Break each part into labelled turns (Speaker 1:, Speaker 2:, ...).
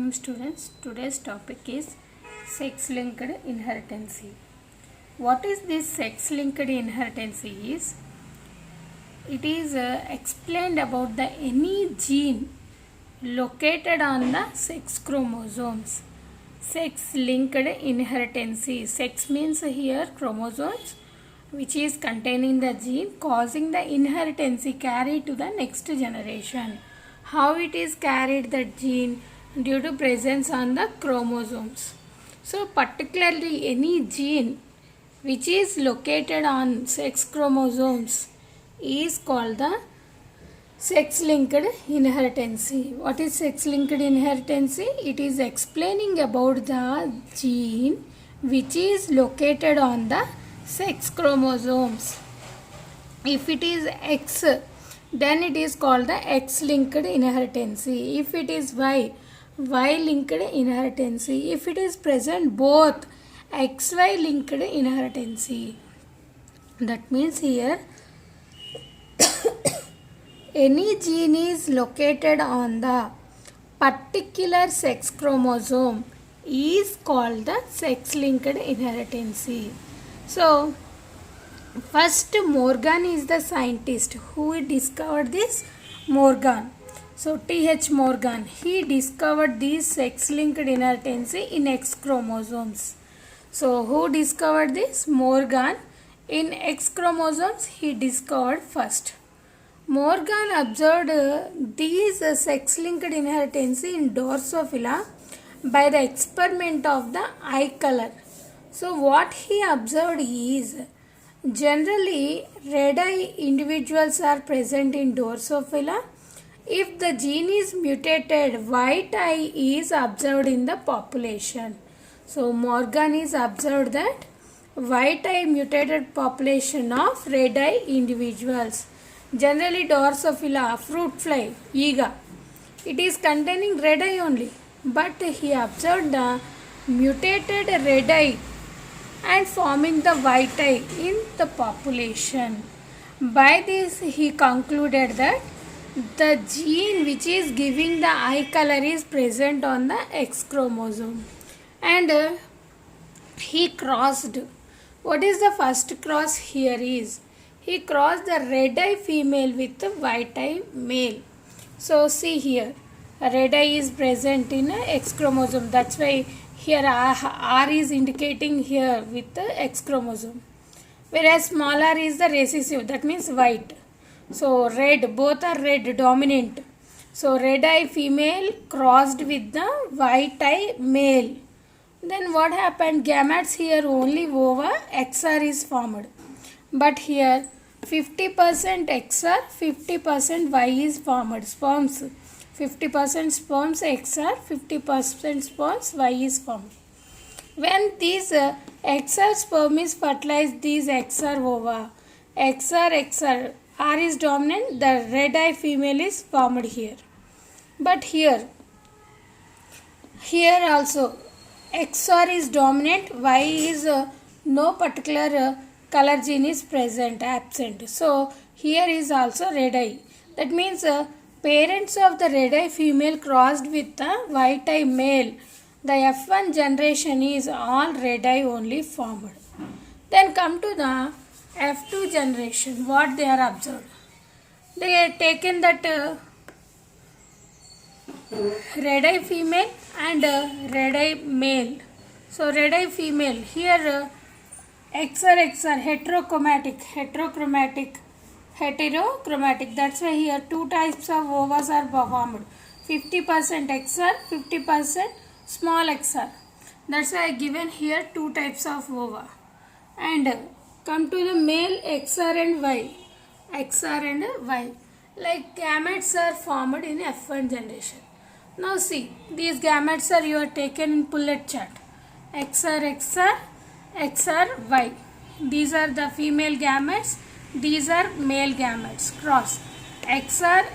Speaker 1: Welcome students. Today's topic is sex-linked inheritance. What is this sex-linked inheritance is? It is explained about the any gene located on the sex chromosomes. Sex-linked inheritance. Sex means here chromosomes which is containing the gene causing the inheritance carried to the next generation. How it is carried, that gene, due to presence on the chromosomes. So particularly any gene which is located on sex chromosomes is called the sex-linked inheritance. What is sex-linked inheritance? It is explaining about the gene which is located on the sex chromosomes. If it is X, then it is called the X-linked inheritance. If it is Y, Y-linked inheritance. If it is present both, XY linked inheritance. That means here any gene is located on the particular sex chromosome is called the sex-linked inheritance. So first, Morgan is the scientist who discovered this. Morgan. So T.H. Morgan, he discovered this sex-linked inheritance in X chromosomes. So who discovered this? Morgan. In X chromosomes he discovered first. Morgan observed these sex-linked inheritance in Drosophila by the experiment of the eye color. So what he observed is, generally, red-eye individuals are present in Drosophila. If the gene is mutated, white eye is observed in the population. So Morgan is observed that white eye mutated population of red-eye individuals. Generally, Drosophila, fruit fly, Ega, it is containing red eye only. But he observed the mutated red eye and forming the white eye in the population. By this he concluded that the gene which is giving the eye color is present on the X chromosome. And he crossed. What is the first cross here is? He crossed the red eye female with the white eye male. So see here, red eye is present in a X chromosome. That's why here R is indicating here with the X chromosome. Whereas small r is the recessive, that means white. So red, both are red, dominant. So red eye female crossed with the white eye male. Then what happened? Gametes here only over XR is formed. But here 50% XR, 50% Y is formed. Sperms. 50% sperms XR, 50% sperms Y is formed. When these XR sperm is fertilized, these XR ova, XR, R is dominant, the red eye female is formed here. But here also XR is dominant, Y is no particular color gene is present, absent. So here is also red eye. That means parents of the red eye female crossed with the white eye male. The F1 generation is all red eye only formed. Then come to the F2 generation. What they are observed? They have taken that red eye female and red eye male. So red eye female here XR heterochromatic. That's why here two types of ovas are formed. 50% XR, 50% small XR. That's why I given here two types of ova. And come to the male XR and Y. Like gametes are formed in F1 generation. Now see, these gametes are you are taken in pullet chart. XR, Y. These are the female gametes. These are male gametes. Cross. XR,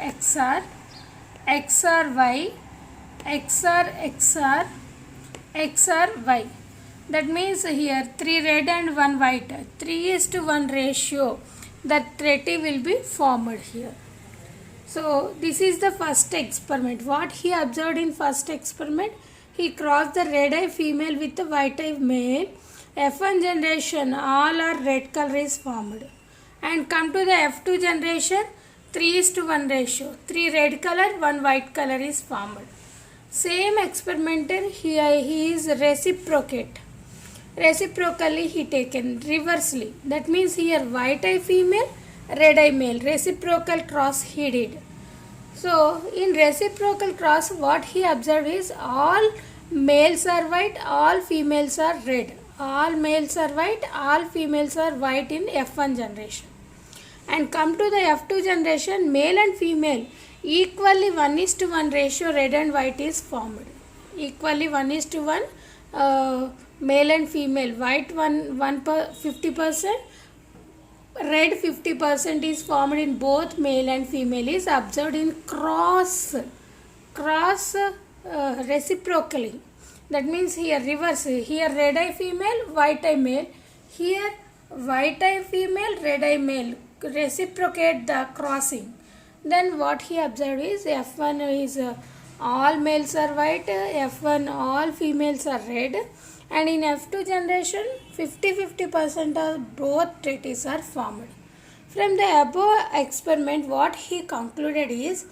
Speaker 1: Y, XR, Y. That means here 3 red and 1 white. 3:1 ratio. That trait will be formed here. So this is the first experiment. What he observed in first experiment, he crossed the red eye female with the white eye male. F1 generation, all are red color is formed. And come to the F2 generation, 3:1 ratio. 3 red color, 1 white color is formed. Same experimenter, he is reciprocate. Reciprocally he taken, reversely. That means here white eye female, red eye male. Reciprocal cross he did. So in reciprocal cross what he observed is all males are white, all females are red. All males are white, all females are white in F1 generation. And come to the F2 generation, male and female equally 1:1 ratio red and white is formed. Equally 1:1 male and female, white 50%, red 50% is formed in both male and female is observed in cross reciprocally. That means here reverse, here red eye female, white eye male, here white eye female, red eye male, reciprocate the crossing. Then what he observed is F1 is all males are white, F1 all females are red, and in F2 generation 50% of both treaties are formed. From the above experiment what he concluded is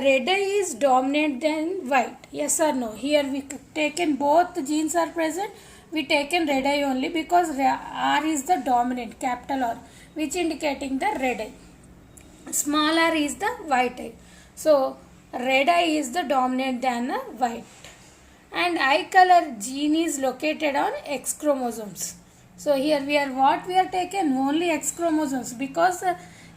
Speaker 1: red eye is dominant than white. Yes or no? Here we taken both genes are present. We taken red eye only because R is the dominant, capital R, which indicating the red eye. Small r is the white eye. So red eye is the dominant than the white. And eye color gene is located on X chromosomes. So here we are taken only X chromosomes because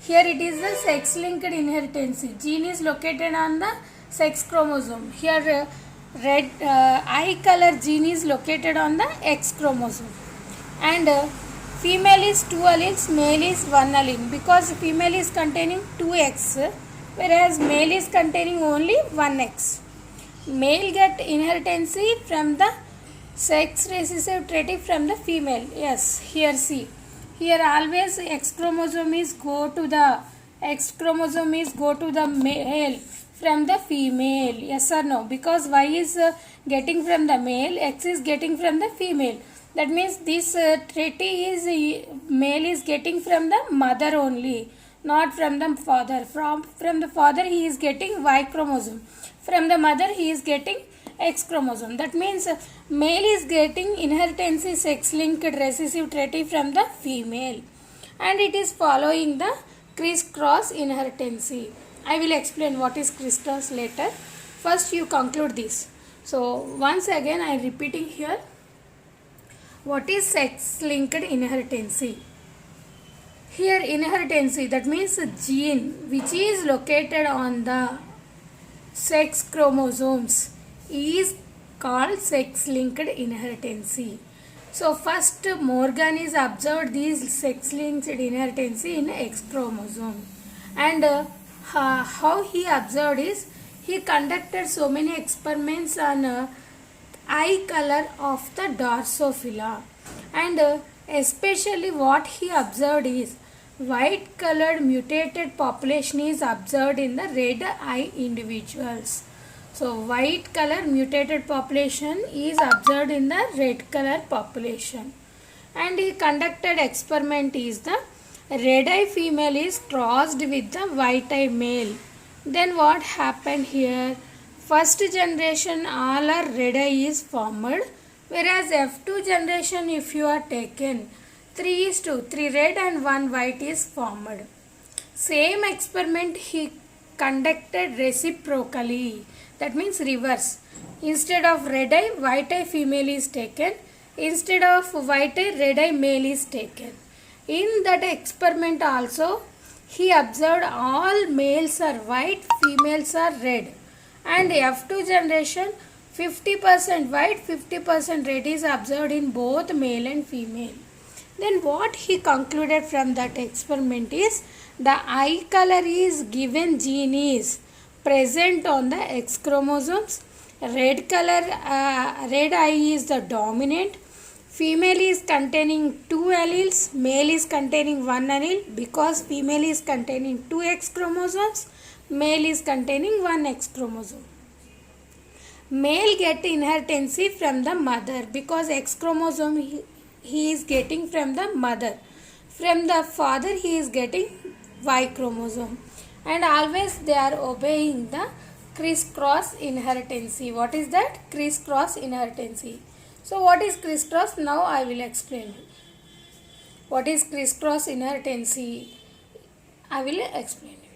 Speaker 1: here it is the sex linked inheritance. Gene is located on the sex chromosome. Here eye color gene is located on the X chromosome. And female is 2 alleles, male is 1 allele because female is containing 2X whereas male is containing only 1X. Male get inheritance from the sex recessive trait from the female. Yes, here see. Here always X chromosome is go to the male from the female. Yes or no? Because Y is getting from the male, X is getting from the female. That means this trait is male is getting from the mother only, not from the father. From the father he is getting Y chromosome. From the mother he is getting X chromosome. That means male is getting inheritance sex linked recessive trait from the female, and it is following the crisscross inheritance. I will explain what is crisscross later. First you conclude this. So once again I am repeating here. What is sex linked inheritance? Here inheritance, that means a gene which is located on the sex chromosomes is called sex linked inheritance. So first Morgan is observed these sex linked inheritance in X chromosome, and how he observed is he conducted so many experiments on eye color of the Drosophila, and especially what he observed is white colored mutated population is observed in the red eye individuals. So white color mutated population is observed in the red color population, and he conducted experiment is the red eye female is crossed with the white eye male. Then what happened here? First generation all are red eye is formed, whereas F2 generation if you are taken 3:3 red and 1 white is formed. Same experiment he conducted reciprocally, that means reverse. Instead of red eye, white eye female is taken. Instead of white eye, red eye male is taken. In that experiment also he observed all males are white, females are red, and F2 generation 50% white, 50% red is observed in both male and female. Then what he concluded from that experiment is the eye color is given gene is present on the X chromosomes. Red color, red eye is the dominant. Female is containing 2 alleles, male is containing 1 allele because female is containing 2 X chromosomes. Male is containing one X chromosome. Male get inheritance from the mother because X chromosome he is getting from the mother. From the father he is getting Y chromosome. And always they are obeying the crisscross inheritance. What is that? Crisscross inheritance. So what is crisscross? Now I will explain you. What is crisscross inheritance? I will explain you.